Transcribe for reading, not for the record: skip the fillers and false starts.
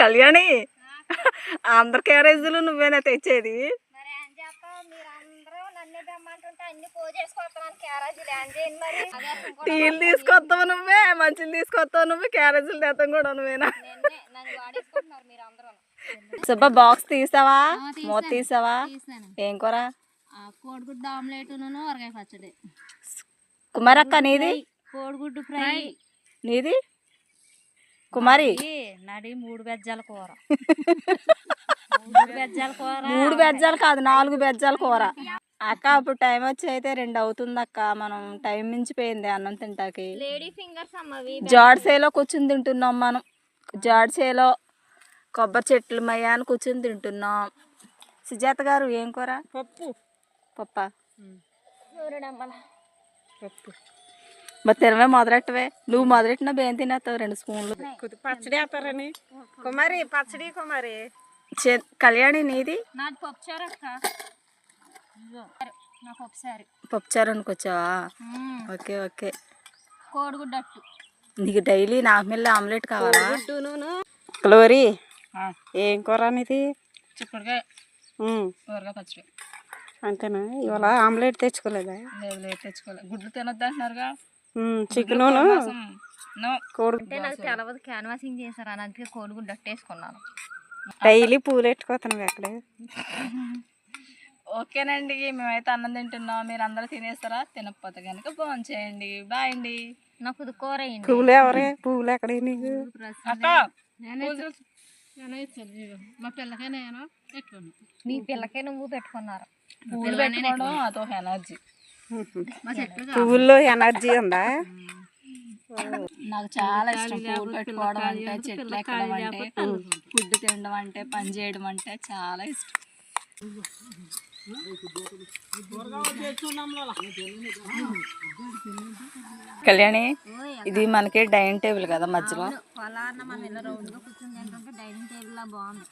కళ్యాణి ఆంధ్ర క్యారేజీలు నువ్వేనా తెచ్చేది? టీలు తీసుకొస్తావు నువ్వే, మంచిలు తీసుకొస్తావు నువ్వే, క్యారేజీలు తెస్తాం కూడా నువ్వేనా? సుబ్బా బాక్స్ తీసావా? మూత తీసావా? ఏం కూర? కోడిగుడ్డు ఆమ్లెట్ ఊరగాయ పచ్చడి. కుమారక్క నీది? కోడిగుడ్డు ఫ్రై. నీది? కుమారి నాది 3 బెజ్జాల కూర. 3 బెజ్జాలు కాదు, 4 బెజ్జాల కూర. అక్క అప్పుడు టైం వచ్చి అయితే 2 అవుతుంది అక్క. మనం టైం మించిపోయింది అన్నం తింటాకి. జాడ్సేలో కూర్చుని తింటున్నాం మనం. జాడ్సేలో కొబ్బరి చెట్లు మయ్యాన్ని కూర్చుని తింటున్నాం. సుజాత గారు ఏం కూర? పప్పా? మరి తినవే మొదలెట్టవే. నువ్వు మొదలెట్టినా బేం తినేస్తావు 2 స్పూన్లు. పచ్చడి వేస్తారని కుమారి పచ్చడి. కుమారి కళ్యాణి నీది? నాది పప్పుచారు అక్క. పప్పుచారు అనుకొచ్చావా? Okay okay. కోడిగుడ్డు అట్టు. నీకు డైలీ నాకు మిల్ల ఆమ్లెట్ కావాలా? గ్లోరీ ఏం కూర అనేది? చిక్కుడుకాయ ఊరగాయ పచ్చడి. అంతేనా? ఇవాళ ఆమ్లెట్ తెచ్చుకోలేదా? లేదు తెచ్చుకోలేదు. గుడ్లు తినొద్దు అంటున్నారుగా. చికెన్ అంటే నాకు తెలవదు, క్యాన్వాసింగ్ చేశారు అని, అందుకే కోడిగుడ్డు అట్టేసుకున్నాను. డైలీ పూలు పెట్టుకోతున్నావు అక్కడే. ఓకేనండి, మేమైతే అన్నం తింటున్నాం. మీరు అందరూ తినేస్తారా? తినకపోతే కనుక ఫోన్ చేయండి. బాయ్ అండి. నాకు కూర పువ్వులు ఎవరే? పువ్వులు ఎక్కడ నీకు? అక్క మా పిల్లకే నేను పెట్టుకున్నాను. మీ పిల్లకే నువ్వు పెట్టుకున్నారు. పూలు పెట్టుకోవడం అదొక ఎనర్జీ. పువ్వుల్లో ఎనర్జీ ఉందా? నాకు చాలా ఇష్టం పూలు పెట్టుకోవడం అంటే, చెట్లు ఎక్కడం అంటే, ఫుడ్ తినడం అంటే, పని చేయడం అంటే చాలా ఇష్టం. కళ్యాణి ఇది మనకి డైనింగ్ టేబుల్ కదా మధ్యలో. డైనింగ్ టేబుల్ లా బాగుంది.